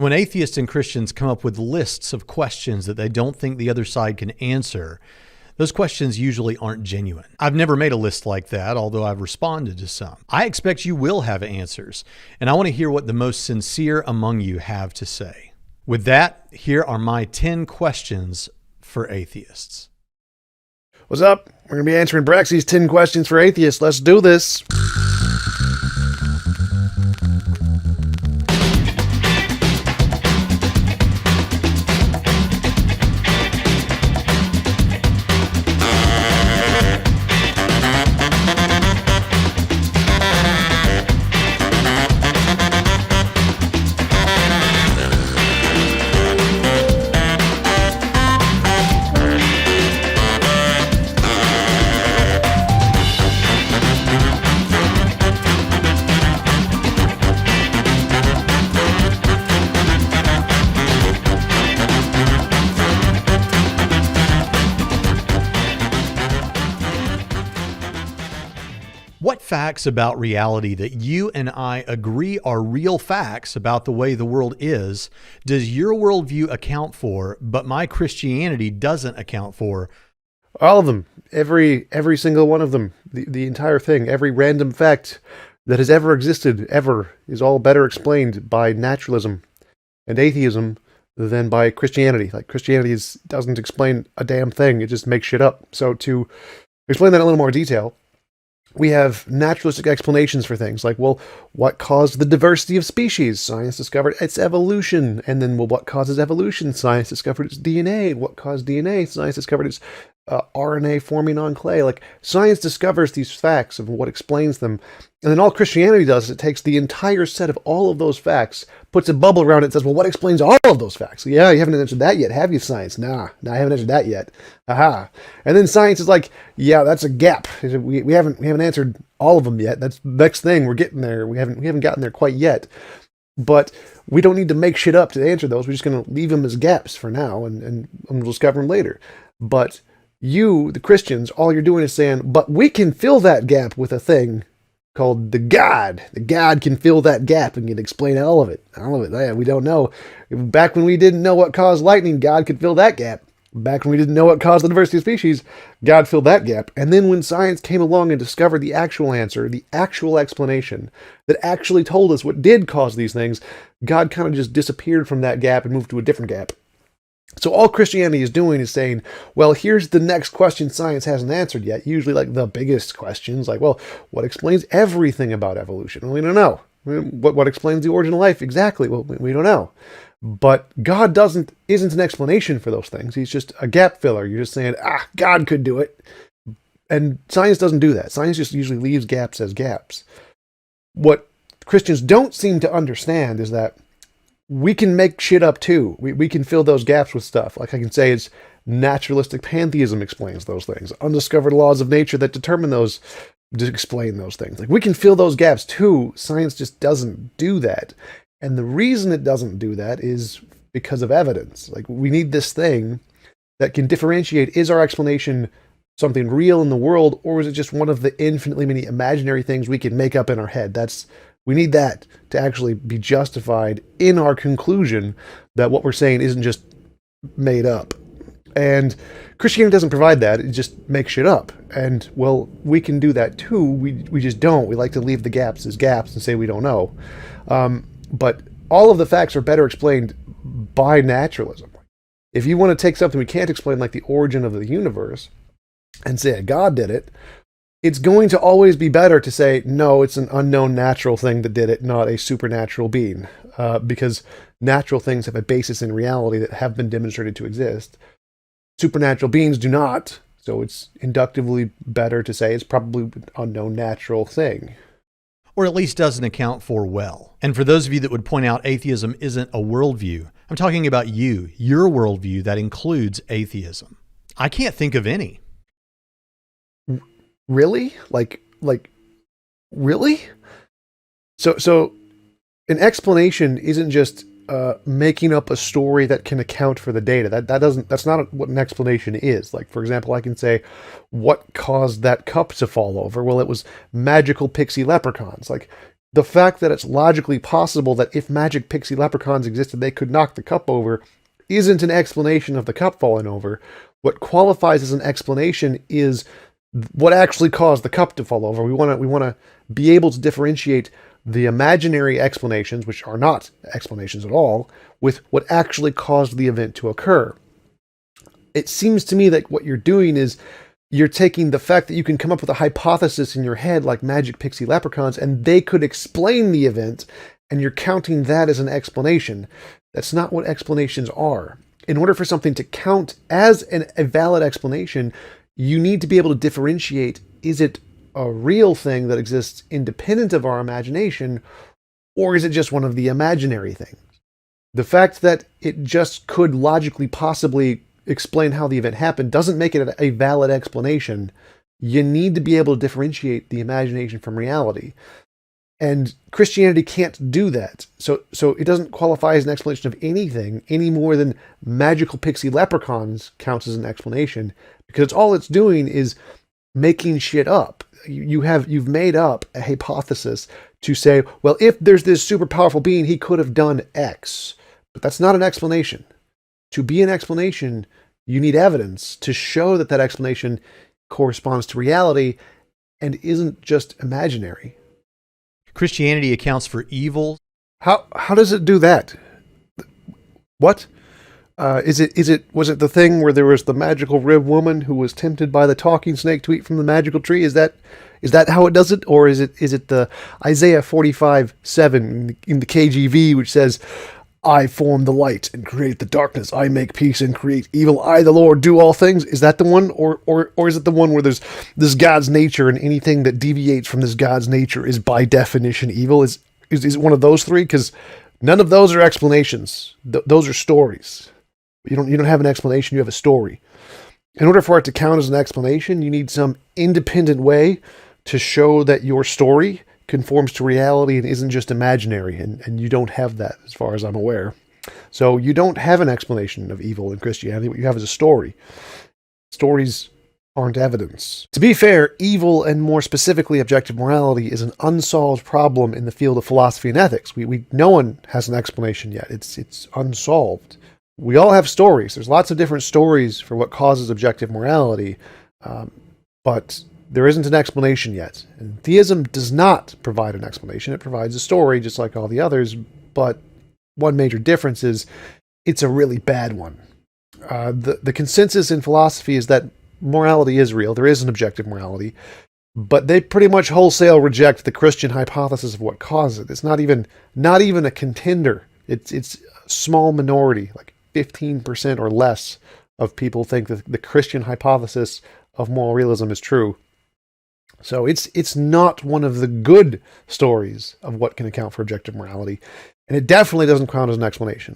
When atheists and Christians come up with lists of questions that they don't think the other side can answer, those questions usually aren't genuine. I've never made a list like that, although I've responded to some. I expect you will have answers, and I want to hear what the most sincere among you have to say. With that, here are my 10 questions for atheists. What's up? We're going to be answering Braxton's 10 questions for atheists. Let's do this. What facts about reality that you and I agree are real facts about the way the world is, does your worldview account for, but my Christianity doesn't account for? All of them. Every single one of them. The entire thing. Every random fact that has ever existed, ever, is all better explained by naturalism and atheism than by Christianity. Like, Christianity doesn't explain a damn thing. It just makes shit up. So to explain that in a little more detail, we have naturalistic explanations for things like, well, what caused the diversity of species? Science discovered its evolution. And then, well, what causes evolution? Science discovered its DNA. What caused DNA? Science discovered its RNA forming on clay. Like, science discovers these facts of what explains them. And then all Christianity does is it takes the entire set of all of those facts, puts a bubble around it and says, well, what explains all of those facts? Yeah, you haven't answered that yet, have you, science? Nah, I haven't answered that yet. Aha. And then science is like, yeah, that's a gap. We haven't answered all of them yet. That's the next thing. We're getting there. We haven't gotten there quite yet. But we don't need to make shit up to answer those. We're just going to leave them as gaps for now, and we'll discover them later. But you, the Christians, all you're doing is saying, but we can fill that gap with a thing called the God. The God can fill that gap and can explain all of it. All of it. Yeah, we don't know. Back when we didn't know what caused lightning, God could fill that gap. Back when we didn't know what caused the diversity of species, God filled that gap. And then when science came along and discovered the actual answer, the actual explanation that actually told us what did cause these things, God kind of just disappeared from that gap and moved to a different gap. So all Christianity is doing is saying, well, here's the next question science hasn't answered yet. Usually like the biggest questions, like, well, what explains everything about evolution? Well, we don't know. What explains the origin of life? Exactly. Well, we don't know. But God isn't an explanation for those things. He's just a gap filler. You're just saying, God could do it. And science doesn't do that. Science just usually leaves gaps as gaps. What Christians don't seem to understand is that we can make shit up too. We can fill those gaps with stuff. Like I can say it's naturalistic pantheism explains those things. Undiscovered laws of nature that determine those, to explain those things. Like, we can fill those gaps too. Science just doesn't do that. And the reason it doesn't do that is because of evidence. Like, we need this thing that can differentiate, is our explanation something real in the world, or is it just one of the infinitely many imaginary things we can make up in our head? We need that to actually be justified in our conclusion that what we're saying isn't just made up. And Christianity doesn't provide that. It just makes shit up. And, well, we can do that too. We just don't. We like to leave the gaps as gaps and say we don't know. But all of the facts are better explained by naturalism. If you want to take something we can't explain, like the origin of the universe, and say God did it, it's going to always be better to say, no, it's an unknown natural thing that did it, not a supernatural being. Because natural things have a basis in reality that have been demonstrated to exist. Supernatural beings do not, so it's inductively better to say it's probably an unknown natural thing. Or at least doesn't account for well. And for those of you that would point out atheism isn't a worldview, I'm talking about your worldview that includes atheism. I can't think of any. Really? Like, really? So an explanation isn't just making up a story that can account for the data. That's not what an explanation is. Like, for example, I can say, what caused that cup to fall over? Well, it was magical pixie leprechauns. Like, the fact that it's logically possible that if magic pixie leprechauns existed, they could knock the cup over, isn't an explanation of the cup falling over. What qualifies as an explanation is what actually caused the cup to fall over. We want to be able to differentiate the imaginary explanations, which are not explanations at all, with what actually caused the event to occur. It seems to me that what you're doing is you're taking the fact that you can come up with a hypothesis in your head like magic pixie leprechauns and they could explain the event, and you're counting that as an explanation. That's not what explanations are. In order for something to count as a valid explanation, you need to be able to differentiate, is it a real thing that exists independent of our imagination, or is it just one of the imaginary things? The fact that it just could logically possibly explain how the event happened doesn't make it a valid explanation. You need to be able to differentiate the imagination from reality. And Christianity can't do that. So it doesn't qualify as an explanation of anything any more than magical pixie leprechauns counts as an explanation, because all it's doing is making shit up. You've made up a hypothesis to say, well, if there's this super powerful being, he could have done X. But that's not an explanation. To be an explanation, you need evidence to show that that explanation corresponds to reality and isn't just imaginary. Christianity accounts for evil. How does it do that? What? Was it the thing where there was the magical rib woman who was tempted by the talking snake to eat from the magical tree? Is that how it does it? Or is it the Isaiah 45:7 in the KJV, which says, I form the light and create the darkness. I make peace and create evil. I, the Lord, do all things. Is that the one? Or is it the one where there's this God's nature and anything that deviates from this God's nature is by definition evil? Is it one of those three? Because none of those are explanations. Those are stories. You don't have an explanation, you have a story. In order for it to count as an explanation, you need some independent way to show that your story conforms to reality and isn't just imaginary, and you don't have that as far as I'm aware. So you don't have an explanation of evil in Christianity. What you have is a story. Stories aren't evidence. To be fair, evil, and more specifically objective morality, is an unsolved problem in the field of philosophy and ethics. No one has an explanation yet. It's unsolved. We all have stories. There's lots of different stories for what causes objective morality, but there isn't an explanation yet. And theism does not provide an explanation. It provides a story just like all the others, but one major difference is it's a really bad one. The consensus in philosophy is that morality is real. There is an objective morality, but they pretty much wholesale reject the Christian hypothesis of what causes it. It's not even a contender. It's a small minority, like 15% or less of people think that the Christian hypothesis of moral realism is true. So it's not one of the good stories of what can account for objective morality. And it definitely doesn't count as an explanation.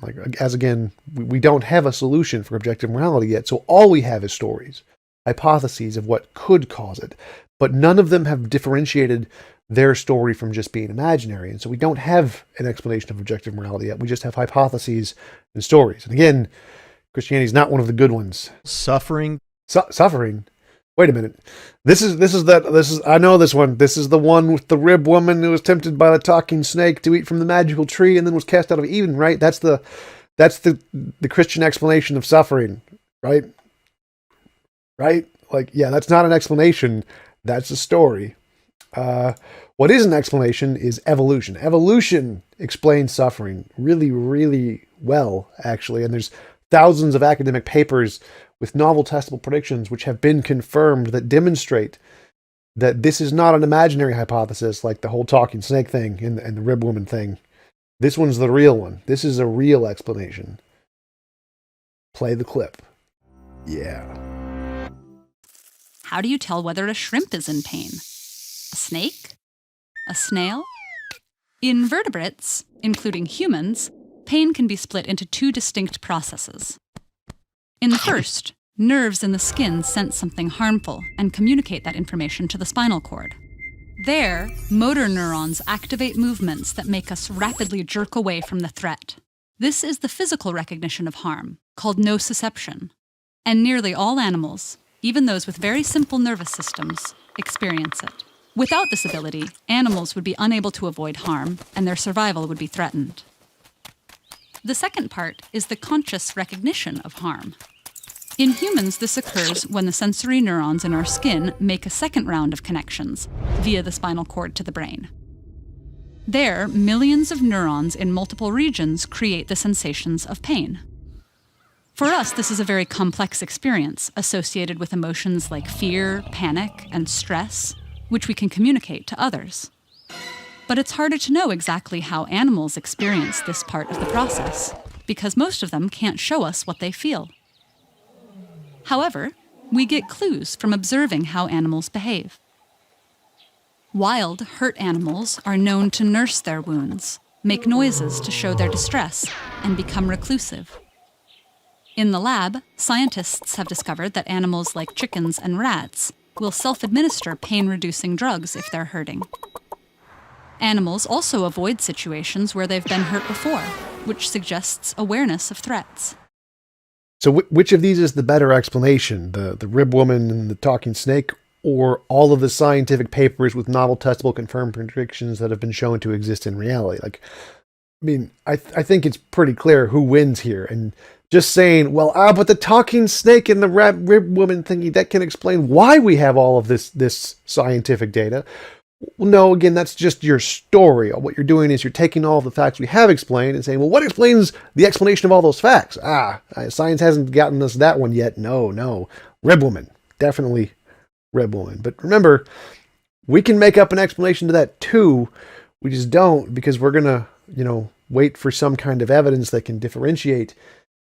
We don't have a solution for objective morality yet. So all we have is stories, hypotheses of what could cause it. But none of them have differentiated their story from just being imaginary. And so we don't have an explanation of objective morality yet. We just have hypotheses and stories. And again, Christianity is not one of the good ones. Suffering. Suffering? Wait a minute. I know this one. This is the one with the rib woman who was tempted by the talking snake to eat from the magical tree and then was cast out of Eden, right? That's the Christian explanation of suffering, right? Right? That's not an explanation. That's a story. What is an explanation is evolution. Evolution explains suffering really, really well, actually. And there's thousands of academic papers with novel testable predictions which have been confirmed that demonstrate that this is not an imaginary hypothesis like the whole talking snake thing and the rib woman thing. This one's the real one. This is a real explanation. Play the clip. Yeah. How do you tell whether a shrimp is in pain? A snake? A snail? In vertebrates, including humans, pain can be split into two distinct processes. In the first, nerves in the skin sense something harmful and communicate that information to the spinal cord. There, motor neurons activate movements that make us rapidly jerk away from the threat. This is the physical recognition of harm, called nociception. And nearly all animals, even those with very simple nervous systems, experience it. Without this ability, animals would be unable to avoid harm, and their survival would be threatened. The second part is the conscious recognition of harm. In humans, this occurs when the sensory neurons in our skin make a second round of connections via the spinal cord to the brain. There, millions of neurons in multiple regions create the sensations of pain. For us, this is a very complex experience associated with emotions like fear, panic, and stress, which we can communicate to others. But it's harder to know exactly how animals experience this part of the process, because most of them can't show us what they feel. However, we get clues from observing how animals behave. Wild, hurt animals are known to nurse their wounds, make noises to show their distress, and become reclusive. In the lab, scientists have discovered that animals like chickens and rats will self-administer pain-reducing drugs if they're hurting. Animals also avoid situations where they've been hurt before, which suggests awareness of threats. So which of these is the better explanation? The rib woman and the talking snake, or all of the scientific papers with novel, testable, confirmed predictions that have been shown to exist in reality? I think it's pretty clear who wins here. And just saying, but the talking snake and the rib woman thingy, that can explain why we have all of this scientific data. Well, no, again, that's just your story. What you're doing is you're taking all of the facts we have explained and saying, well, what explains the explanation of all those facts? Science hasn't gotten us that one yet. No. Rib woman. Definitely rib woman. But remember, we can make up an explanation to that too. We just don't, because we're going to, wait for some kind of evidence that can differentiate.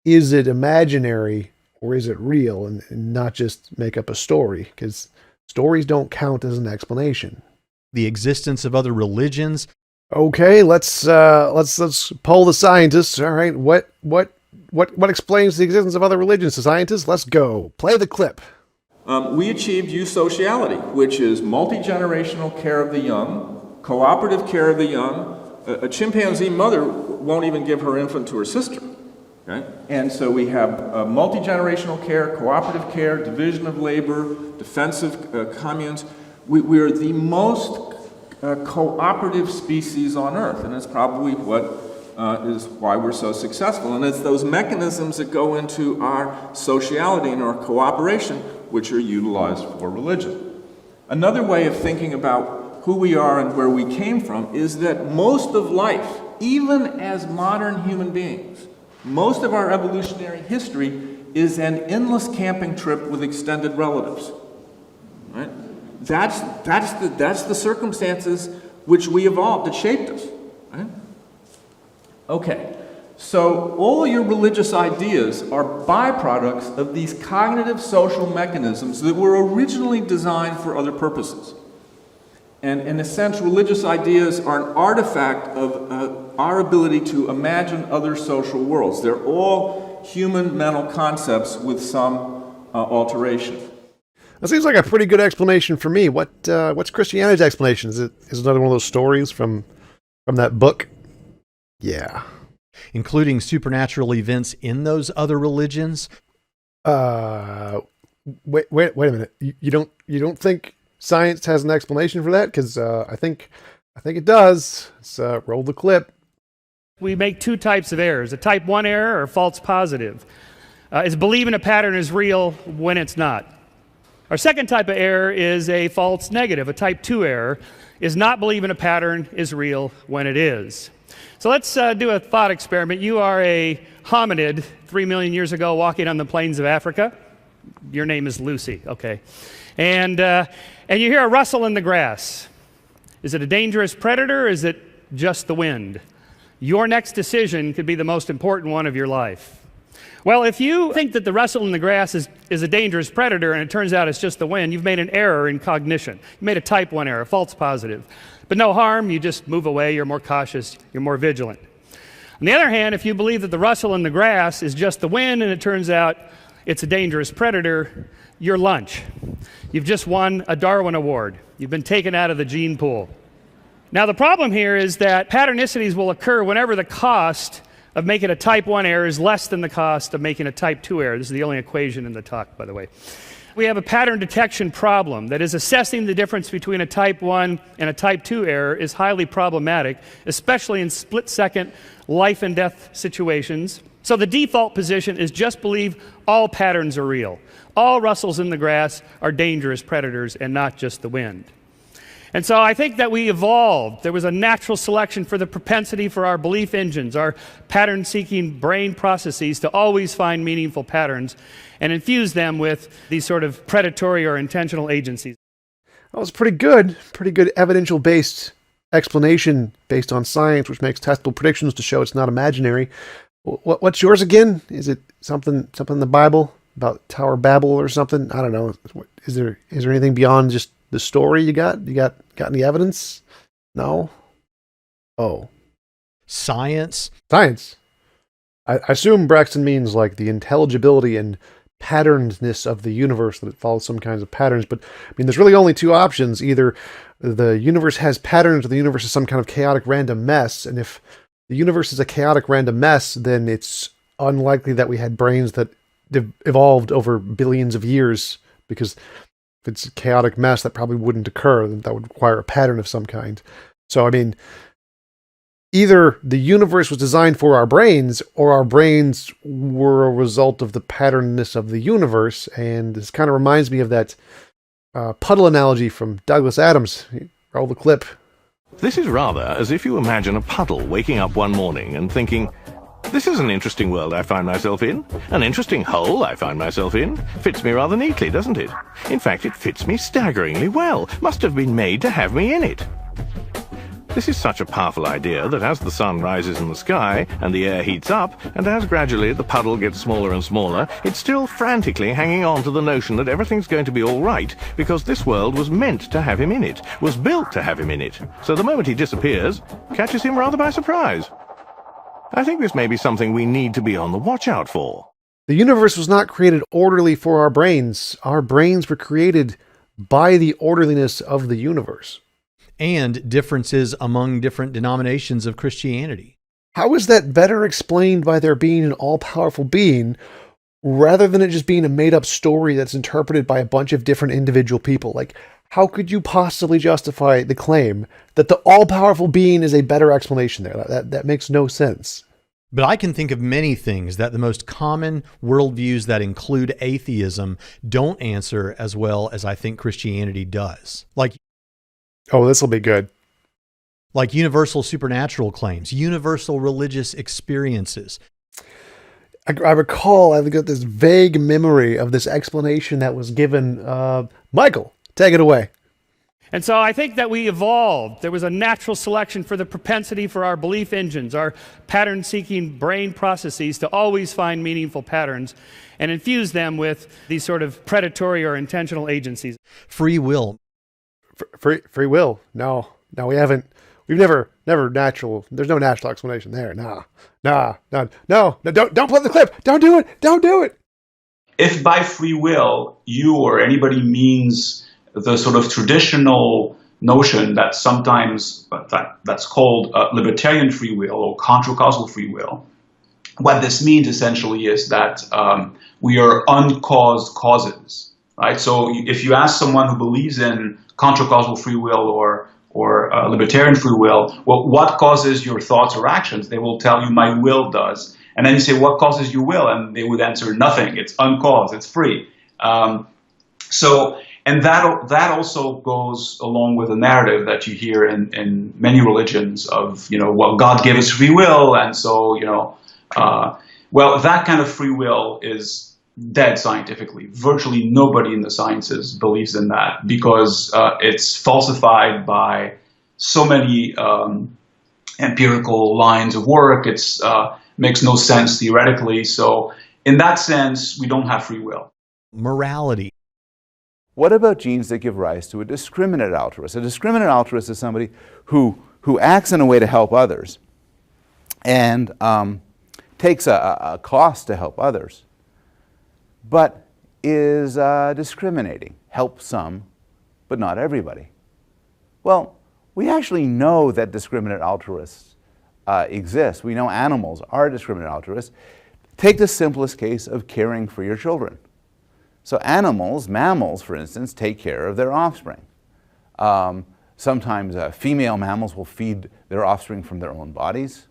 Is it imaginary or is it real, and not just make up a story? Because stories don't count as an explanation. The existence of other religions. Okay, let's poll the scientists. All right, what explains the existence of other religions to scientists? Let's go. Play the clip. We achieved eusociality, which is multi-generational care of the young, cooperative care of the young. A chimpanzee mother won't even give her infant to her sister. Okay? And so we have multi-generational care, cooperative care, division of labor, defensive communes. We are the most cooperative species on Earth, and it's probably is why we're so successful. And it's those mechanisms that go into our sociality and our cooperation which are utilized for religion. Another way of thinking about who we are and where we came from is that most of life, even as modern human beings, most of our evolutionary history is an endless camping trip with extended relatives. Right? That's the circumstances which we evolved, that shaped us. Right? Okay, so all your religious ideas are byproducts of these cognitive social mechanisms that were originally designed for other purposes. And in a sense, religious ideas are an artifact of our ability to imagine other social worlds. They're all human mental concepts with some alteration. That seems like a pretty good explanation for me. What's Christianity's explanation? Is it another one of those stories from that book? Yeah. Including supernatural events in those other religions? Wait a minute. You don't think science has an explanation for that? Because I think it does. Let's roll the clip. We make two types of errors. A type 1 error, or false positive, is believing a pattern is real when it's not. Our second type of error is a false negative. A type 2 error is not believing a pattern is real when it is. So let's do a thought experiment. You are a hominid 3 million years ago walking on the plains of Africa. Your name is Lucy, okay. And you hear a rustle in the grass. Is it a dangerous predator, or is it just the wind? Your next decision could be the most important one of your life. Well, if you think that the rustle in the grass is a dangerous predator and it turns out it's just the wind, you've made an error in cognition. You made a type 1 error, false positive. But no harm, you just move away, you're more cautious, you're more vigilant. On the other hand, if you believe that the rustle in the grass is just the wind and it turns out it's a dangerous predator, you're lunch. You've just won a Darwin Award. You've been taken out of the gene pool. Now, the problem here is that paternicities will occur whenever the cost of making a type 1 error is less than the cost of making a type 2 error. This is the only equation in the talk, by the way. We have a pattern detection problem. That is, assessing the difference between a type 1 and a type 2 error is highly problematic, especially in split-second life and death situations. So the default position is just believe all patterns are real. All rustles in the grass are dangerous predators and not just the wind. And so I think that we evolved. There was a natural selection for the propensity for our belief engines, our pattern-seeking brain processes to always find meaningful patterns and infuse them with these sort of predatory or intentional agencies. That was pretty good evidential-based explanation based on science, which makes testable predictions to show it's not imaginary. What's yours again? Is it something in the Bible about Tower of Babel or something? I don't know. Is there anything beyond just the story you got? You got any evidence? No? Oh. Science? Science. I assume Braxton means like the intelligibility and patternedness of the universe, that it follows some kinds of patterns. But I mean, there's really only two options. Either the universe has patterns or the universe is some kind of chaotic random mess. And if the universe is a chaotic random mess, then it's unlikely that we had brains that evolved over billions of years, because if it's a chaotic mess, that probably wouldn't occur. That would require a pattern of some kind. So, I mean, either the universe was designed for our brains, or our brains were a result of the patternedness of the universe. And this kind of reminds me of that puddle analogy from Douglas Adams. Roll the clip. This is rather as if you imagine a puddle waking up one morning and thinking, this is an interesting world I find myself in. An interesting hole I find myself in. Fits me rather neatly, doesn't it? In fact, it fits me staggeringly well. Must have been made to have me in it. This is such a powerful idea that as the sun rises in the sky and the air heats up, and as gradually the puddle gets smaller and smaller, it's still frantically hanging on to the notion that everything's going to be all right because this world was meant to have him in it, was built to have him in it. So the moment he disappears, catches him rather by surprise. I think this may be something we need to be on the watch out for. The universe was not created orderly for our brains. Our brains were created by the orderliness of the universe. And differences among different denominations of Christianity. How is that better explained by there being an all-powerful being, rather than it just being a made-up story that's interpreted by a bunch of different individual people? Like, how could you possibly justify the claim that the all-powerful being is a better explanation there? That makes no sense. But I can think of many things that the most common worldviews that include atheism don't answer as well as I think Christianity does. Oh, this will be good. Like universal supernatural claims, universal religious experiences. I recall, I've got this vague memory of this explanation that was given. Michael, take it away. And so I think that we evolved. There was a natural selection for the propensity for our belief engines, our pattern-seeking brain processes to always find meaningful patterns and infuse them with these sort of predatory or intentional agencies. Free will. Free will? No, we haven't. We've never natural. There's no natural explanation there. No. Don't play the clip. Don't do it. If by free will you or anybody means the sort of traditional notion that sometimes that's called libertarian free will or contra-causal free will, what this means essentially is that we are uncaused causes, right? So if you ask someone who believes in contra-causal free will or libertarian free will, well, what causes your thoughts or actions? They will tell you, my will does. And then you say, what causes your will? And they would answer, nothing. It's uncaused. It's free. And that also goes along with a narrative that you hear in many religions of, well, God gave us free will. And so, well, that kind of free will is dead scientifically. Virtually nobody in the sciences believes in that because it's falsified by so many empirical lines of work. It's makes no sense theoretically. So in that sense, we don't have free will. Morality. What about genes that give rise to a discriminate altruist? A discriminate altruist is somebody who acts in a way to help others and takes a cost to help others, but is discriminating, helps some, but not everybody. Well, we actually know that discriminate altruists exist. We know animals are discriminate altruists. Take the simplest case of caring for your children. So animals, mammals, for instance, take care of their offspring. Sometimes female mammals will feed their offspring from their own bodies.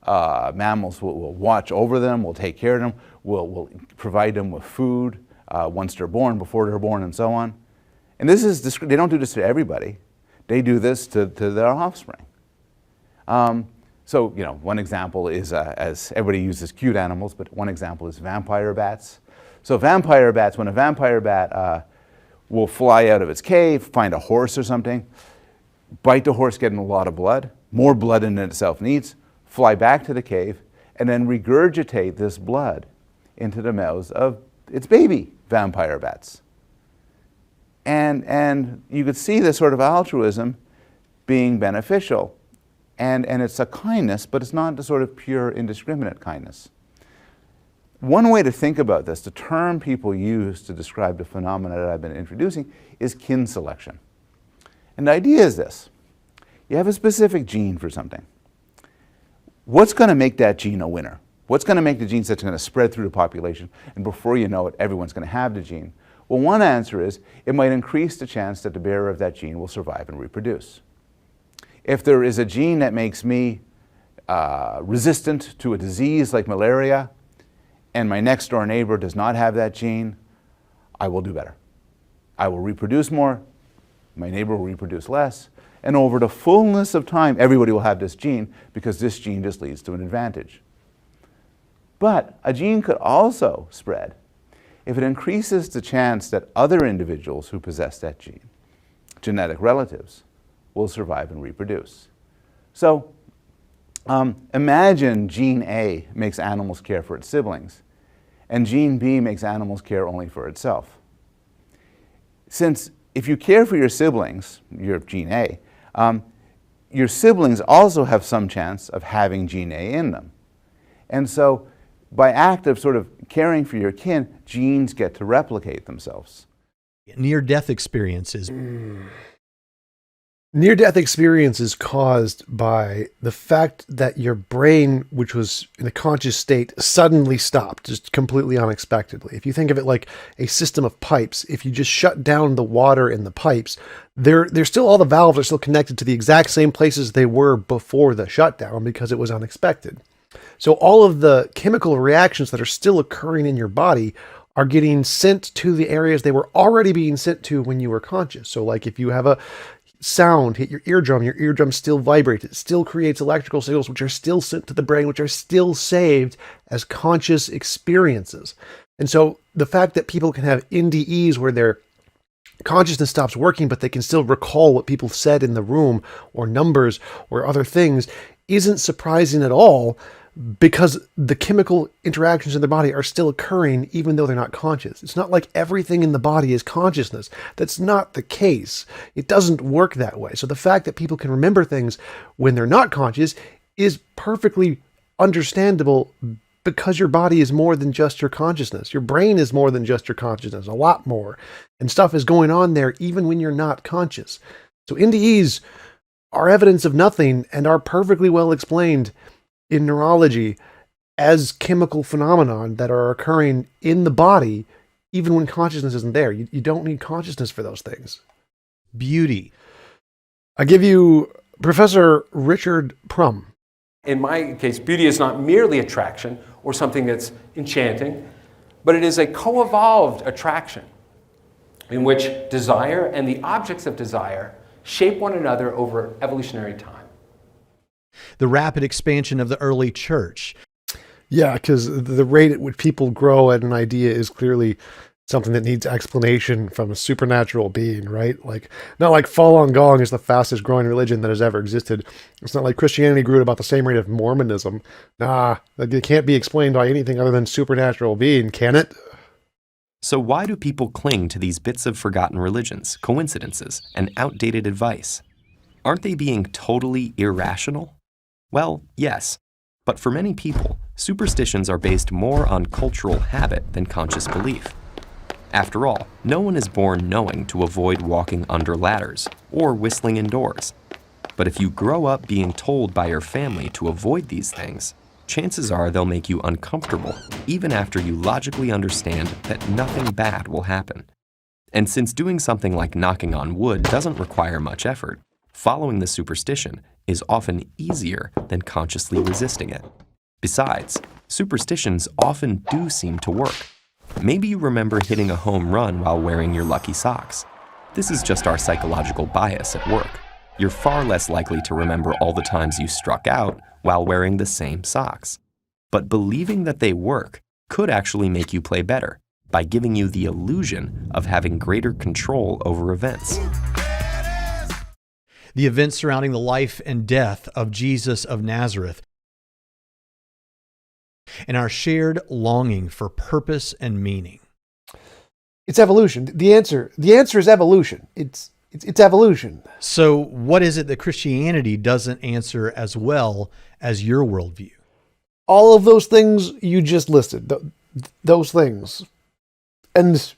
Mammals will watch over them, will take care of them, will provide them with food once they're born, before they're born, and so on. And this is, they don't do this to everybody. They do this to their offspring. So, one example is, as everybody uses cute animals, but one example is vampire bats. So vampire bats, when a vampire bat will fly out of its cave, find a horse or something, bite the horse, get in a lot of blood, more blood than it itself needs, fly back to the cave, and then regurgitate this blood into the mouths of its baby vampire bats. And you could see this sort of altruism being beneficial. And it's a kindness, but it's not the sort of pure, indiscriminate kindness. One way to think about this, the term people use to describe the phenomena that I've been introducing, is kin selection. And the idea is this. You have a specific gene for something. What's going to make that gene a winner? What's going to make the gene that's going to spread through the population, and before you know it, everyone's going to have the gene? Well, one answer is it might increase the chance that the bearer of that gene will survive and reproduce. If there is a gene that makes me resistant to a disease like malaria, and my next door neighbor does not have that gene, I will do better. I will reproduce more, my neighbor will reproduce less, and over the fullness of time, everybody will have this gene because this gene just leads to an advantage. But a gene could also spread if it increases the chance that other individuals who possess that gene, genetic relatives, will survive and reproduce. So imagine gene A makes animals care for its siblings, and gene B makes animals care only for itself. Since if you care for your siblings, your gene A, your siblings also have some chance of having gene A in them. And so by act of sort of caring for your kin, genes get to replicate themselves. Near-death experiences. Near-death experience is caused by the fact that your brain, which was in a conscious state, suddenly stopped, just completely unexpectedly. If you think of it like a system of pipes, if you just shut down the water in the pipes, they're still, all the valves are still connected to the exact same places they were before the shutdown because it was unexpected. So all of the chemical reactions that are still occurring in your body are getting sent to the areas they were already being sent to when you were conscious. So like if you have a sound hit your eardrum still vibrates. It still creates electrical signals which are still sent to the brain, which are still saved as conscious experiences. And so the fact that people can have NDEs where their consciousness stops working, but they can still recall what people said in the room or numbers or other things isn't surprising at all, because the chemical interactions in the body are still occurring even though they're not conscious. It's not like everything in the body is consciousness. That's not the case. It doesn't work that way. So the fact that people can remember things when they're not conscious is perfectly understandable, because your body is more than just your consciousness. Your brain is more than just your consciousness, a lot more. And stuff is going on there even when you're not conscious. So NDEs are evidence of nothing and are perfectly well explained in neurology as chemical phenomenon that are occurring in the body even when consciousness isn't there. You don't need consciousness for those things. Beauty. I give you Professor Richard Prum. In my case, beauty is not merely attraction or something that's enchanting, but it is a co-evolved attraction in which desire and the objects of desire shape one another over evolutionary time. The rapid expansion of the early church. Yeah, because the rate at which people grow at an idea is clearly something that needs explanation from a supernatural being, right? Like, not like Falun Gong is the fastest growing religion that has ever existed. It's not like Christianity grew at about the same rate of Mormonism. Nah, it can't be explained by anything other than supernatural being, can it? So why do people cling to these bits of forgotten religions, coincidences, and outdated advice? Aren't they being totally irrational? Well, yes, but for many people, superstitions are based more on cultural habit than conscious belief. After all, no one is born knowing to avoid walking under ladders or whistling indoors. But if you grow up being told by your family to avoid these things, chances are they'll make you uncomfortable, even after you logically understand that nothing bad will happen. And since doing something like knocking on wood doesn't require much effort, following the superstition is often easier than consciously resisting it. Besides, superstitions often do seem to work. Maybe you remember hitting a home run while wearing your lucky socks. This is just our psychological bias at work. You're far less likely to remember all the times you struck out while wearing the same socks. But believing that they work could actually make you play better by giving you the illusion of having greater control over events. The events surrounding the life and death of Jesus of Nazareth and our shared longing for purpose and meaning. It's evolution. The answer is evolution. It's evolution. So what is it that Christianity doesn't answer as well as your worldview? All of those things you just listed, those things, and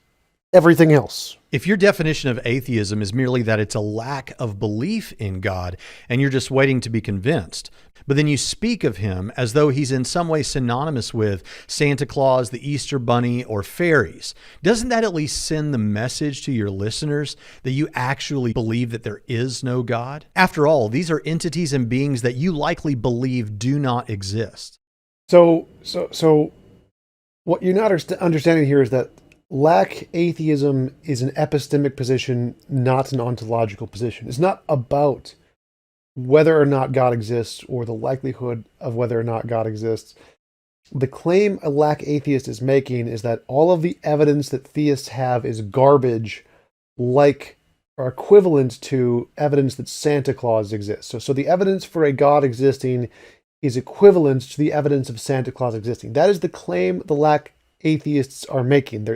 everything else. If your definition of atheism is merely that it's a lack of belief in God and you're just waiting to be convinced, but then you speak of him as though he's in some way synonymous with Santa Claus, the Easter Bunny, or fairies, doesn't that at least send the message to your listeners that you actually believe that there is no God? After all, these are entities and beings that you likely believe do not exist. So what you're not understanding here is that lack atheism is an epistemic position, not an ontological position. It's not about whether or not God exists or the likelihood of whether or not God exists. The claim a lack atheist is making is that all of the evidence that theists have is garbage, like or equivalent to evidence that Santa Claus exists. So the evidence for a God existing is equivalent to the evidence of Santa Claus existing. That is the claim the lack atheists are making.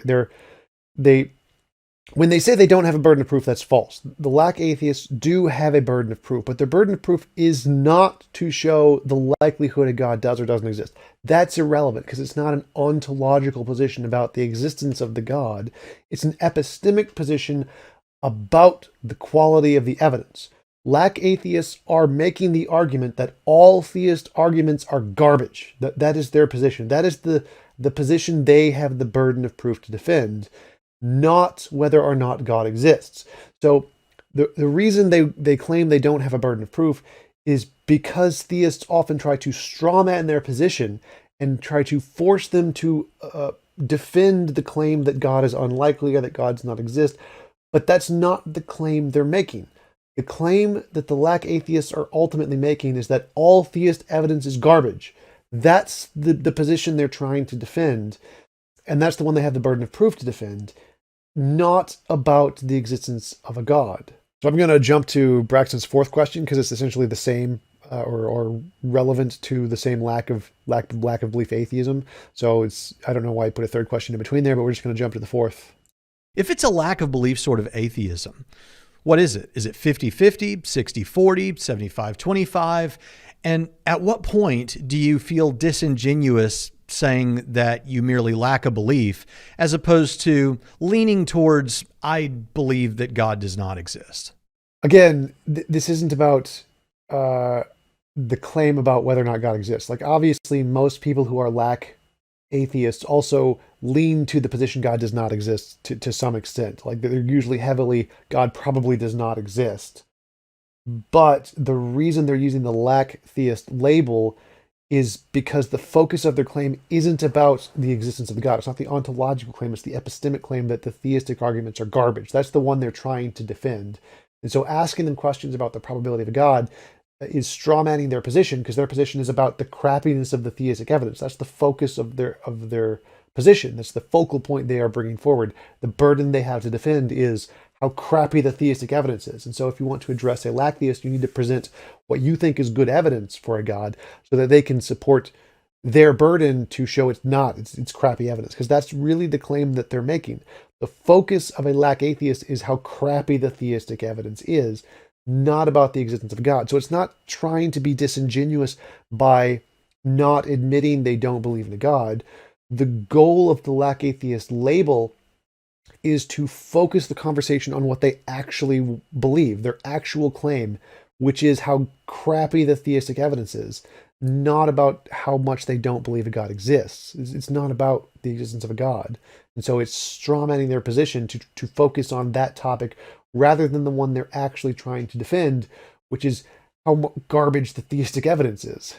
When they say they don't have a burden of proof, that's false. The lack atheists do have a burden of proof, but their burden of proof is not to show the likelihood a God does or doesn't exist. That's irrelevant because it's not an ontological position about the existence of the God. It's an epistemic position about the quality of the evidence. Lack atheists are making the argument that all theist arguments are garbage. That is their position. That is the position they have the burden of proof to defend, not whether or not God exists. So the reason they claim they don't have a burden of proof is because theists often try to strawman their position and try to force them to defend the claim that God is unlikely or that God does not exist. But that's not the claim they're making. The claim that the lack atheists are ultimately making is that all theist evidence is garbage. That's the position they're trying to defend, and that's the one they have the burden of proof to defend, not about the existence of a God. So I'm going to jump to Braxton's fourth question because it's essentially the same or relevant to the same lack of belief atheism. So I don't know why I put a third question in between there, but we're just going to jump to the fourth. If it's a lack of belief sort of atheism, what is it? Is it 50-50, 60-40, 75-25? And at what point do you feel disingenuous saying that you merely lack a belief as opposed to leaning towards, I believe that God does not exist? Again, this isn't about the claim about whether or not God exists. Like, obviously, most people who are lack atheists also lean to the position God does not exist to some extent. Like, they're usually heavily, God probably does not exist. But the reason they're using the lack theist label is because the focus of their claim isn't about the existence of the God. It's not the ontological claim, it's the epistemic claim that the theistic arguments are garbage. That's the one they're trying to defend. And so asking them questions about the probability of a God is strawmanning their position, because their position is about the crappiness of the theistic evidence. That's the focus of their position. That's the focal point they are bringing forward. The burden they have to defend is how crappy the theistic evidence is. And so if you want to address a lack theist, you need to present what you think is good evidence for a God so that they can support their burden to show it's not, it's crappy evidence, because that's really the claim that they're making. The focus of a lack atheist is how crappy the theistic evidence is, not about the existence of God. So it's not trying to be disingenuous by not admitting they don't believe in a God. The goal of the lack atheist label is to focus the conversation on what they actually believe, their actual claim, which is how crappy the theistic evidence is, not about how much they don't believe a God exists. It's not about the existence of a God. And so it's strawmanning their position to focus on that topic rather than the one they're actually trying to defend, which is how garbage the theistic evidence is.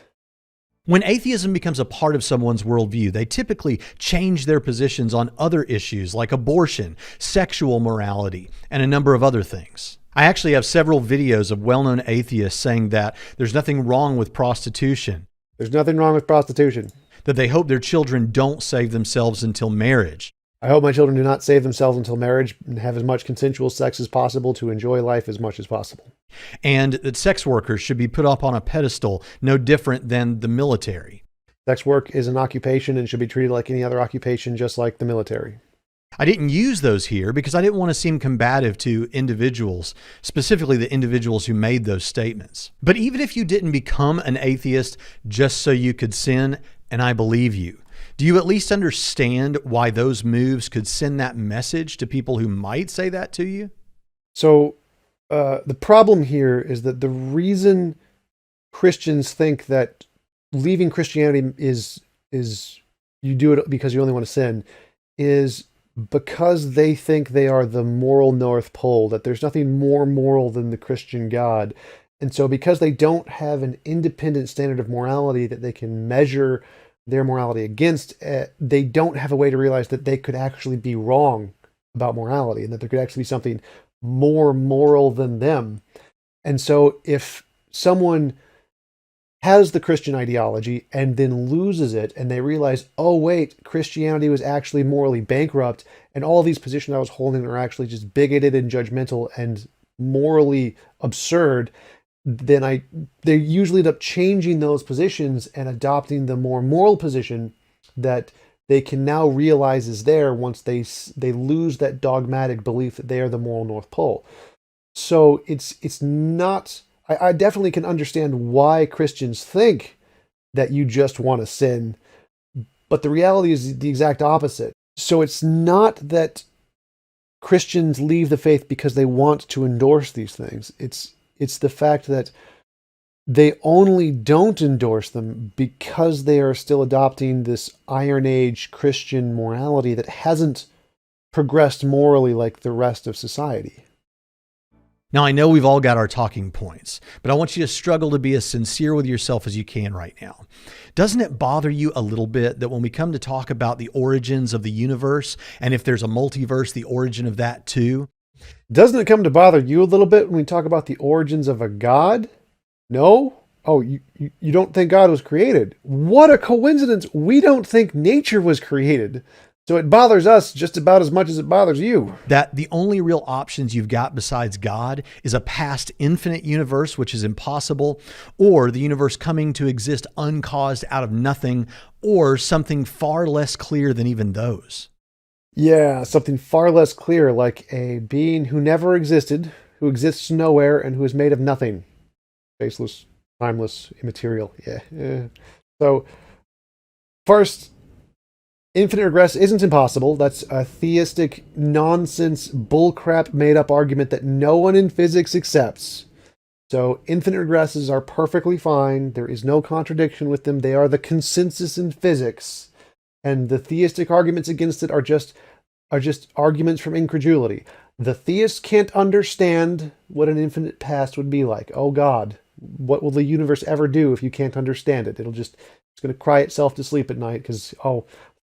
When atheism becomes a part of someone's worldview, they typically change their positions on other issues like abortion, sexual morality, and a number of other things. I actually have several videos of well-known atheists saying that there's nothing wrong with prostitution. There's nothing wrong with prostitution. That they hope their children don't save themselves until marriage. I hope my children do not save themselves until marriage and have as much consensual sex as possible to enjoy life as much as possible. And that sex workers should be put up on a pedestal no different than the military. Sex work is an occupation and should be treated like any other occupation, just like the military. I didn't use those here because I didn't want to seem combative to individuals, specifically the individuals who made those statements. But even if you didn't become an atheist just so you could sin, and I believe you, do you at least understand why those moves could send that message to people who might say that to you? So the problem here is that the reason Christians think that leaving Christianity is you do it because you only want to sin is because they think they are the moral North Pole, that there's nothing more moral than the Christian God. And so because they don't have an independent standard of morality that they can measure their morality against, they don't have a way to realize that they could actually be wrong about morality and that there could actually be something more moral than them. And so if someone has the Christian ideology and then loses it and they realize, oh wait, Christianity was actually morally bankrupt and all these positions I was holding are actually just bigoted and judgmental and morally absurd, then they usually end up changing those positions and adopting the more moral position that they can now realize is there once they lose that dogmatic belief that they are the moral North Pole. So it's not... I definitely can understand why Christians think that you just want to sin, but the reality is the exact opposite. So it's not that Christians leave the faith because they want to endorse these things. It's the fact that they only don't endorse them because they are still adopting this Iron Age Christian morality that hasn't progressed morally like the rest of society. Now, I know we've all got our talking points, but I want you to struggle to be as sincere with yourself as you can right now. Doesn't it bother you a little bit that when we come to talk about the origins of the universe, and if there's a multiverse, the origin of that too? Doesn't it come to bother you a little bit when we talk about the origins of a God? No? Oh, you don't think God was created? What a coincidence. We don't think nature was created. So it bothers us just about as much as it bothers you. That the only real options you've got besides God is a past infinite universe, which is impossible, or the universe coming to exist uncaused out of nothing, or something far less clear than even those. Yeah, something far less clear, like a being who never existed, who exists nowhere, and who is made of nothing. Faceless, timeless, immaterial. Yeah. So, first, infinite regress isn't impossible. That's a theistic nonsense, bullcrap, made-up argument that no one in physics accepts. So infinite regresses are perfectly fine. There is no contradiction with them. They are the consensus in physics. And the theistic arguments against it are just arguments from incredulity. The theist can't understand what an infinite past would be like. Oh God, what will the universe ever do if you can't understand it? It's going to cry itself to sleep at night because,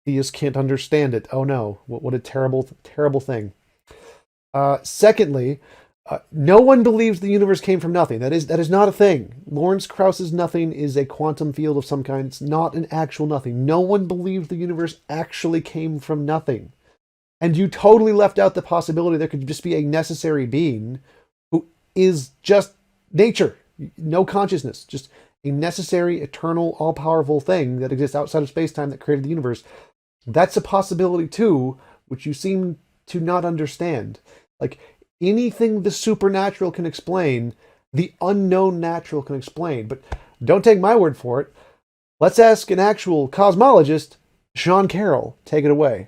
theists can't understand it. Oh no, what a terrible, terrible thing. Secondly, no one believes the universe came from nothing. That is not a thing. Lawrence Krauss's nothing is a quantum field of some kind. It's not an actual nothing. No one believes the universe actually came from nothing. And you totally left out the possibility there could just be a necessary being who is just nature, no consciousness, just a necessary, eternal, all-powerful thing that exists outside of space-time that created the universe. That's a possibility too, which you seem to not understand. Like anything the supernatural can explain, the unknown natural can explain. But don't take my word for it. Let's ask an actual cosmologist, Sean Carroll. Take it away.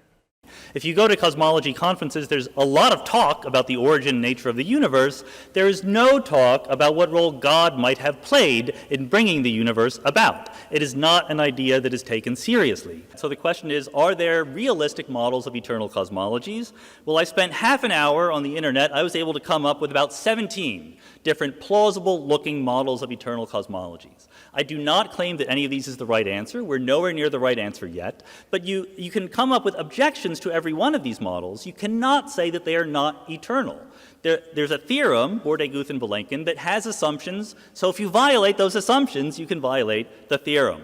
If you go to cosmology conferences, there's a lot of talk about the origin and nature of the universe. There is no talk about what role God might have played in bringing the universe about. It is not an idea that is taken seriously. So the question is, are there realistic models of eternal cosmologies? Well, I spent half an hour on the internet. I was able to come up with about 17 different plausible-looking models of eternal cosmologies. I do not claim that any of these is the right answer. We're nowhere near the right answer yet. But you can come up with objections to every one of these models. You cannot say that they are not eternal. There's a theorem, Borde-Guth-Vilenkin, that has assumptions. So if you violate those assumptions, you can violate the theorem.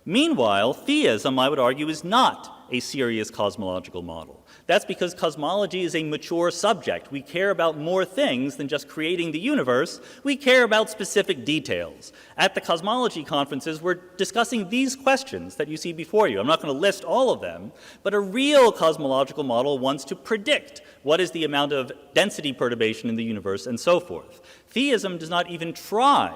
Meanwhile, theism, I would argue, is not a serious cosmological model. That's because cosmology is a mature subject. We care about more things than just creating the universe. We care about specific details. At the cosmology conferences, we're discussing these questions that you see before you. I'm not going to list all of them, but a real cosmological model wants to predict what is the amount of density perturbation in the universe and so forth. Theism does not even try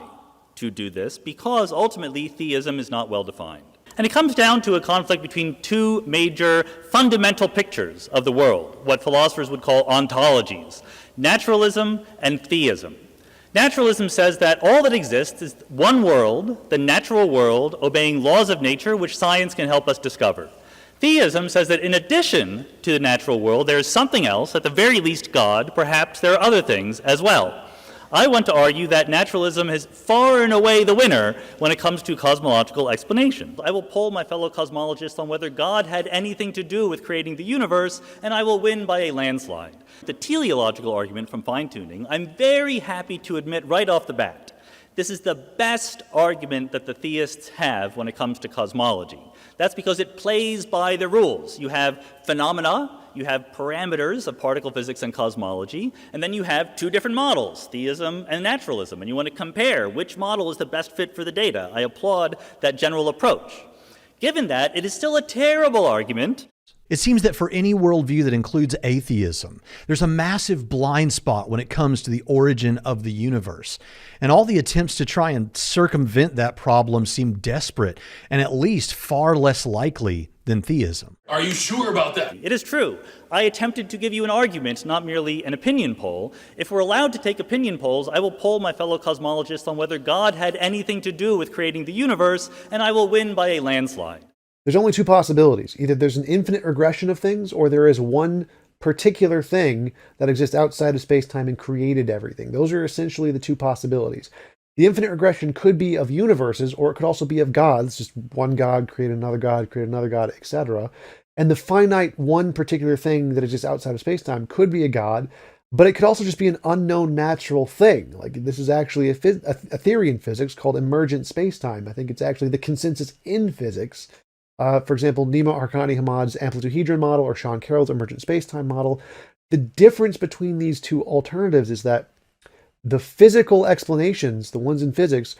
to do this because ultimately theism is not well defined. And it comes down to a conflict between two major fundamental pictures of the world, what philosophers would call ontologies, naturalism and theism. Naturalism says that all that exists is one world, the natural world, obeying laws of nature which science can help us discover. Theism says that in addition to the natural world, there is something else, at the very least God, perhaps there are other things as well. I want to argue that naturalism is far and away the winner when it comes to cosmological explanations. I will poll my fellow cosmologists on whether God had anything to do with creating the universe, and I will win by a landslide. The teleological argument from fine-tuning, I'm very happy to admit right off the bat, this is the best argument that the theists have when it comes to cosmology. That's because it plays by the rules. You have phenomena, you have parameters of particle physics and cosmology, and then you have two different models, theism and naturalism, and you want to compare which model is the best fit for the data. I applaud that general approach. Given that, it is still a terrible argument. It seems that for any worldview that includes atheism, there's a massive blind spot when it comes to the origin of the universe. And all the attempts to try and circumvent that problem seem desperate and at least far less likely than theism. Are you sure about that? It is true. I attempted to give you an argument, not merely an opinion poll. If we're allowed to take opinion polls, I will poll my fellow cosmologists on whether God had anything to do with creating the universe, and I will win by a landslide. There's only two possibilities. Either there's an infinite regression of things, or there is one particular thing that exists outside of space-time and created everything. Those are essentially the two possibilities. The infinite regression could be of universes, or it could also be of gods, just one god create another god, etc. And the finite one particular thing that exists outside of space-time could be a god, but it could also just be an unknown natural thing. Like, this is actually a theory in physics called emergent space-time. I think it's actually the consensus in physics. For example, Nima Arkani-Hamad's amplitude-hedron model or Sean Carroll's emergent spacetime model. The difference between these two alternatives is that the physical explanations, the ones in physics,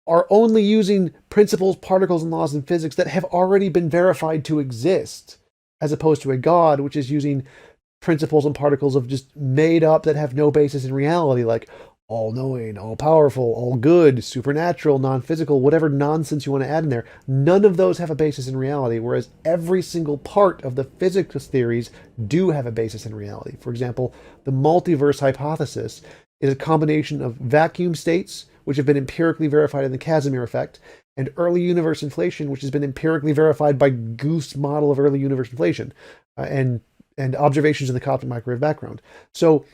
are only using principles, particles, and laws in physics that have already been verified to exist, as opposed to a god, which is using principles and particles of just made up that have no basis in reality, like all-knowing, all-powerful, all-good, supernatural, non-physical, whatever nonsense you want to add in there. None of those have a basis in reality, whereas every single part of the physics theories do have a basis in reality. For example, the multiverse hypothesis is a combination of vacuum states, which have been empirically verified in the Casimir effect, and early universe inflation, which has been empirically verified by Guth's model of early universe inflation, and observations in the cosmic microwave background. So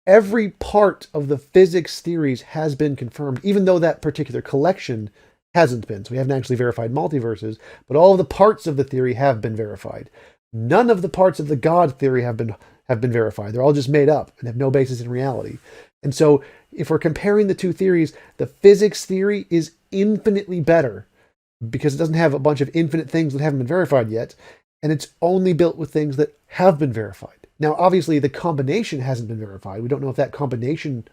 every part of the physics theories has been confirmed, even though that particular collection hasn't been. So we haven't actually verified multiverses, but all of the parts of the theory have been verified. None of the parts of the God theory have been verified. They're all just made up and have no basis in reality. And so if we're comparing the two theories, the physics theory is infinitely better because it doesn't have a bunch of infinite things that haven't been verified yet, and it's only built with things that have been verified. Now, obviously, the combination hasn't been verified. We don't know if that combination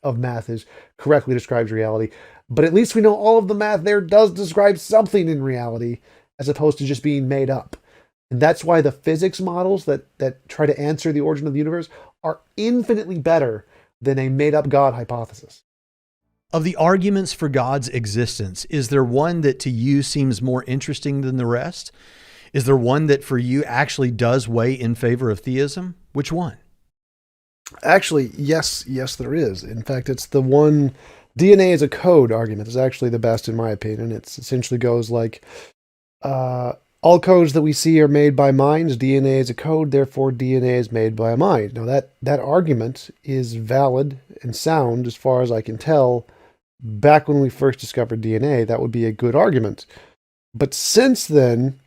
of math correctly describes reality, but at least we know all of the math there does describe something in reality as opposed to just being made up. And that's why the physics models that try to answer the origin of the universe are infinitely better than a made-up God hypothesis. Of the arguments for God's existence, is there one that to you seems more interesting than the rest? Is there one that for you actually does weigh in favor of theism? Which one? Actually, yes, there is. In fact, it's the one, DNA is a code argument is actually the best in my opinion. It essentially goes like, all codes that we see are made by minds. DNA is a code, therefore DNA is made by a mind. Now that argument is valid and sound as far as I can tell. Back when we first discovered DNA, that would be a good argument. But since then,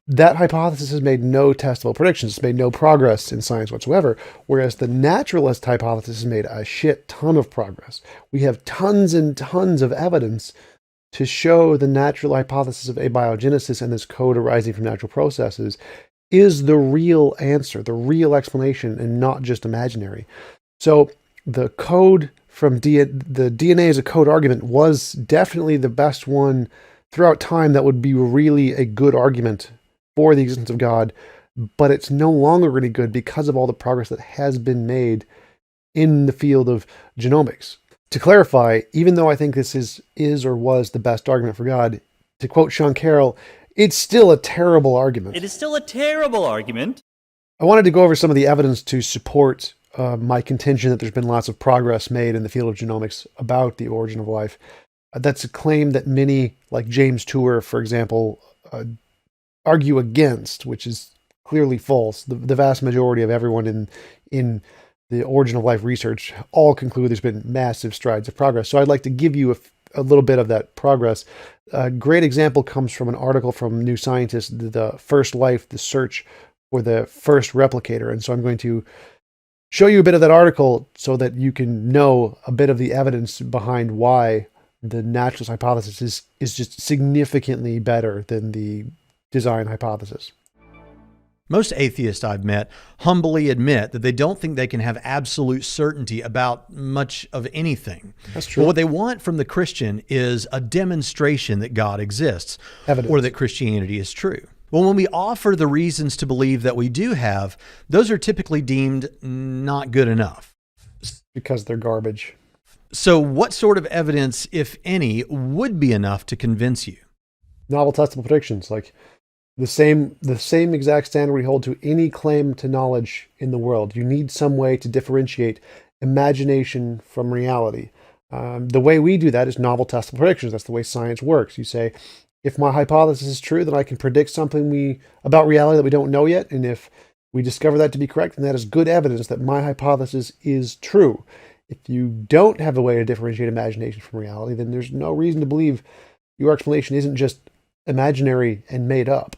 that hypothesis has made no testable predictions. It's made no progress in science whatsoever, whereas the naturalist hypothesis has made a shit ton of progress. We have tons and tons of evidence to show the natural hypothesis of abiogenesis and this code arising from natural processes is the real answer, the real explanation, and not just imaginary. So the code from the DNA as a code argument was definitely the best one throughout time that would be really a good argument for the existence of God, but it's no longer really good because of all the progress that has been made in the field of genomics. To clarify, even though I think this is or was the best argument for God, to quote Sean Carroll, it's still a terrible argument. It is still a terrible argument. I wanted to go over some of the evidence to support my contention that there's been lots of progress made in the field of genomics about the origin of life. That's a claim that many, like James Tour, for example, argue against, which is clearly false. The vast majority of everyone in the origin of life research all conclude there's been massive strides of progress. So I'd like to give you a little bit of that progress. A great example comes from an article from New Scientist, The First Life, the search for the first replicator. And so I'm going to show you a bit of that article so that you can know a bit of the evidence behind why the naturalist hypothesis is just significantly better than the design hypothesis. Most atheists I've met humbly admit that they don't think they can have absolute certainty about much of anything. That's true. But what they want from the Christian is a demonstration that God exists, Evidence. or that Christianity is true. Well, when we offer the reasons to believe that we do have, those are typically deemed not good enough. Because they're garbage. So what sort of evidence, if any, would be enough to convince you? Novel testable predictions, like the same exact standard we hold to any claim to knowledge in the world. You need some way to differentiate imagination from reality. The way we do that is novel testable predictions. That's the way science works. You say, if my hypothesis is true, then I can predict something about reality that we don't know yet. And if we discover that to be correct, then that is good evidence that my hypothesis is true. If you don't have a way to differentiate imagination from reality, then there's no reason to believe your explanation isn't just imaginary and made up.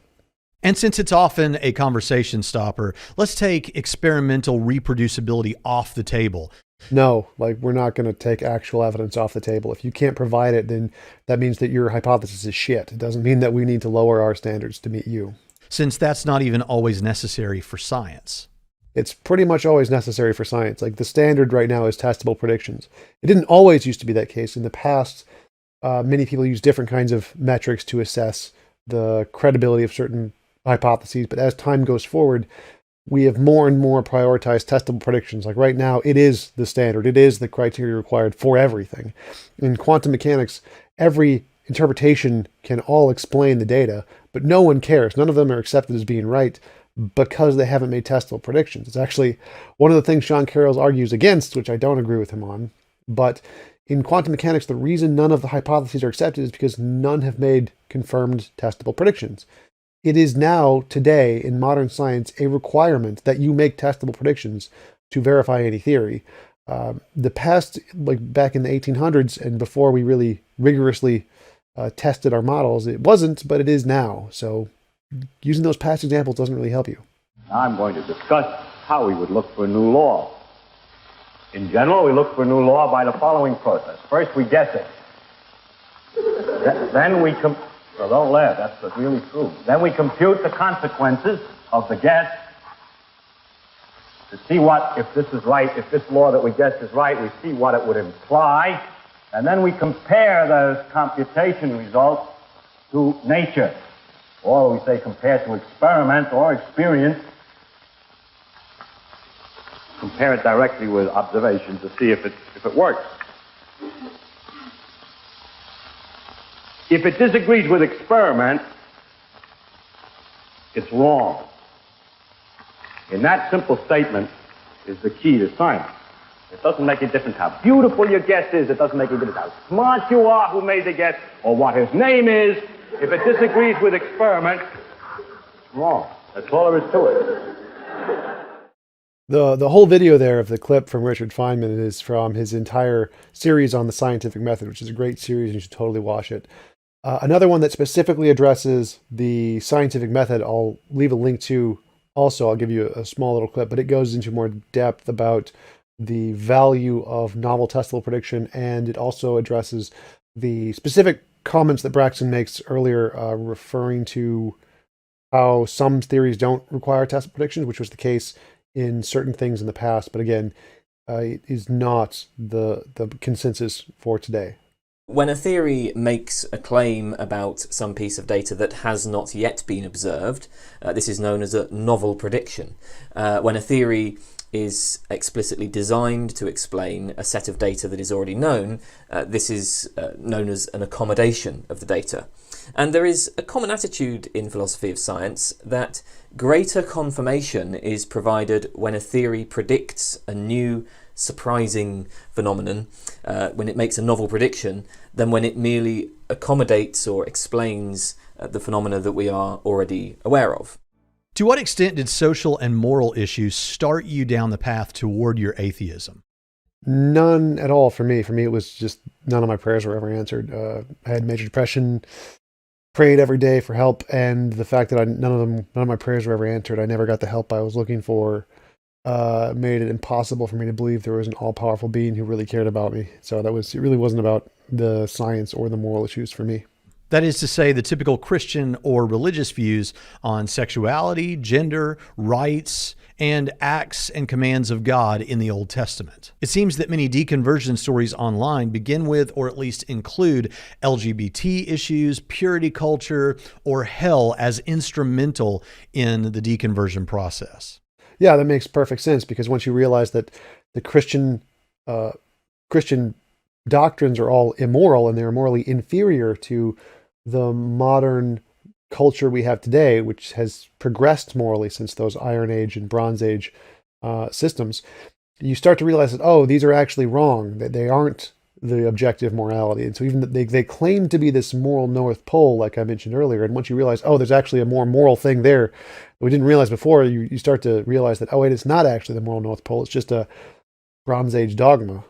And since it's often a conversation stopper, let's take experimental reproducibility off the table. No, we're not going to take actual evidence off the table. If you can't provide it, then that means that your hypothesis is shit. It doesn't mean that we need to lower our standards to meet you. Since that's not even always necessary for science. It's pretty much always necessary for science. The standard right now is testable predictions. It didn't always used to be that case. In the past, many people use different kinds of metrics to assess the credibility of certain hypotheses. But as time goes forward, we have more and more prioritized testable predictions. Like right now, it is the standard. It is the criteria required for everything. In quantum mechanics, every interpretation can all explain the data, but no one cares. None of them are accepted as being right because they haven't made testable predictions. It's actually one of the things Sean Carroll argues against, which I don't agree with him on. But in quantum mechanics, the reason none of the hypotheses are accepted is because none have made confirmed testable predictions. It is now, today, in modern science, a requirement that you make testable predictions to verify any theory. The past, back in the 1800s and before we really rigorously tested our models, it wasn't, but it is now. So using those past examples doesn't really help you. I'm going to discuss how we would look for a new law. In general, we look for a new law by the following process. First, we guess it. Then we well, don't laugh, that's really true. Then we compute the consequences of the guess to see if this is right, if this law that we guessed is right, we see what it would imply, and then we compare those computation results to nature, or we say compare to experiment or experience. Compare it directly with observation to see if it works. If it disagrees with experiment, It's wrong. In that simple statement is the key to science. It doesn't make a difference how beautiful your guess is. It doesn't make a difference how smart you are who made the guess or what his name is. If it disagrees with experiment, it's wrong. That's all there is to it. The whole video there of the clip from Richard Feynman is from his entire series on the scientific method, which is a great series. You should totally watch it. Another one that specifically addresses the scientific method, I'll leave a link to also. I'll give you a small little clip, but it goes into more depth about the value of novel testable prediction, and it also addresses the specific comments that Braxton makes earlier, referring to how some theories don't require testable predictions, which was the case in certain things in the past, but again, it is not the consensus for today. When a theory makes a claim about some piece of data that has not yet been observed, this is known as a novel prediction. When a theory is explicitly designed to explain a set of data that is already known, this is known as an accommodation of the data. And there is a common attitude in philosophy of science that greater confirmation is provided when a theory predicts a new, surprising phenomenon, when it makes a novel prediction, than when it merely accommodates or explains the phenomena that we are already aware of. To what extent did social and moral issues start you down the path toward your atheism? None at all for me. For me, it was just none of my prayers were ever answered. I had major depression, prayed every day for help, and the fact that none of my prayers were ever answered, I never got the help I was looking for, made it impossible for me to believe there was an all-powerful being who really cared about me. So it really wasn't about the science or the moral issues for me. That is to say, the typical Christian or religious views on sexuality, gender, rights, and acts and commands of God in the Old Testament. It seems that many deconversion stories online begin with, or at least include, LGBT issues, purity culture, or hell as instrumental in the deconversion process. Yeah, that makes perfect sense, because once you realize that the Christian doctrines are all immoral and they're morally inferior to the modern culture we have today, which has progressed morally since those Iron Age and Bronze Age systems, you start to realize that, oh, these are actually wrong, that they aren't the objective morality. And so even they claim to be this moral North Pole, like I mentioned earlier, and once you realize, oh, there's actually a more moral thing there that we didn't realize before, you start to realize that, oh, wait, it's not actually the moral North Pole, it's just a Bronze Age dogma.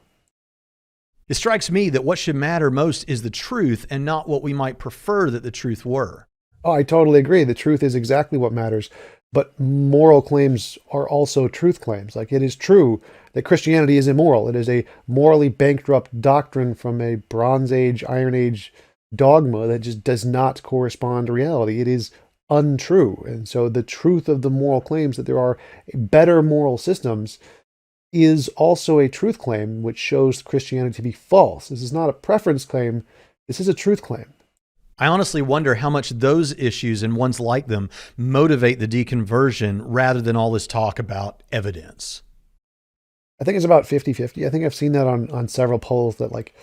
It strikes me that what should matter most is the truth and not what we might prefer that the truth were. Oh, I totally agree. The truth is exactly what matters. But moral claims are also truth claims. Like, it is true that Christianity is immoral. It is a morally bankrupt doctrine from a Bronze Age, Iron Age dogma that just does not correspond to reality. It is untrue. And so the truth of the moral claims that there are better moral systems is also a truth claim, which shows Christianity to be false. This is not a preference claim. This is a truth claim. I honestly wonder how much those issues and ones like them motivate the deconversion rather than all this talk about evidence. I think it's about 50-50. I think I've seen that on several polls that like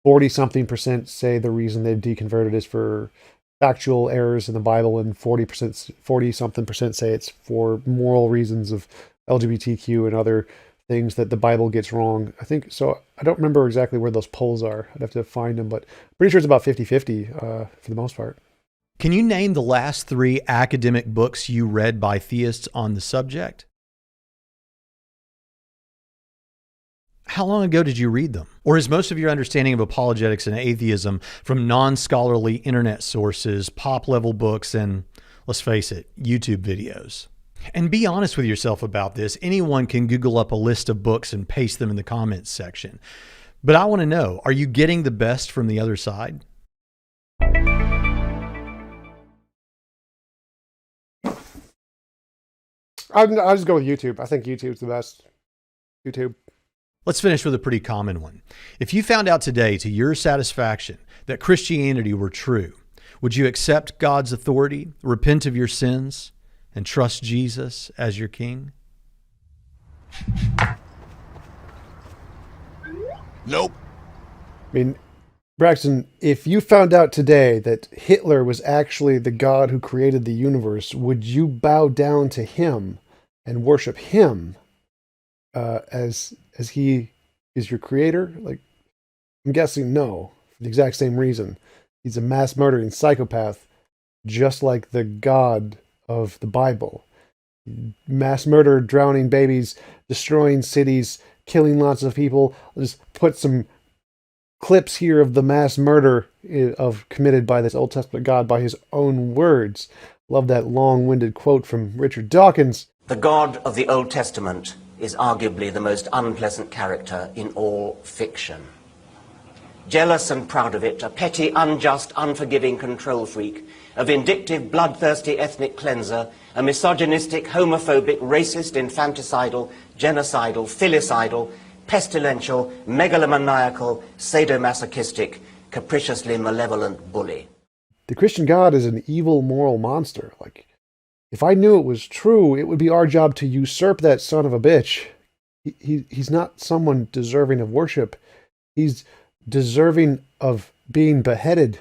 40-something% say the reason they've deconverted is for factual errors in the Bible, and 40-something% say it's for moral reasons of LGBTQ and other things that the Bible gets wrong. I think so. I don't remember exactly where those polls are. I'd have to find them, but I'm pretty sure it's about 50-50 for the most part. Can you name the last 3 academic books you read by theists on the subject? How long ago did you read them? Or is most of your understanding of apologetics and atheism from non-scholarly internet sources, pop-level books, and, let's face it, YouTube videos? And be honest with yourself about this. Anyone can Google up a list of books and paste them in the comments section. But I want to know, are you getting the best from the other side? I'll just go with YouTube. I think YouTube's the best. YouTube. Let's finish with a pretty common one. If you found out today, to your satisfaction, that Christianity were true, would you accept God's authority, repent of your sins, and trust Jesus as your king? Nope. I mean, Braxton, if you found out today that Hitler was actually the God who created the universe, would you bow down to him and worship him as he is your creator? Like, I'm guessing no, for the exact same reason. He's a mass murdering psychopath, just like the God of the Bible. Mass murder, drowning babies, destroying cities, killing lots of people. I'll just put some clips here of the mass murder committed by this Old Testament God by his own words. Love that long-winded quote from Richard Dawkins. The God of the Old Testament is arguably the most unpleasant character in all fiction. Jealous and proud of it, a petty, unjust, unforgiving control freak, a vindictive, bloodthirsty ethnic cleanser, a misogynistic, homophobic, racist, infanticidal, genocidal, filicidal, pestilential, megalomaniacal, sadomasochistic, capriciously malevolent bully. The Christian God is an evil moral monster. Like, if I knew it was true, it would be our job to usurp that son of a bitch. He's not someone deserving of worship. He's deserving of being beheaded.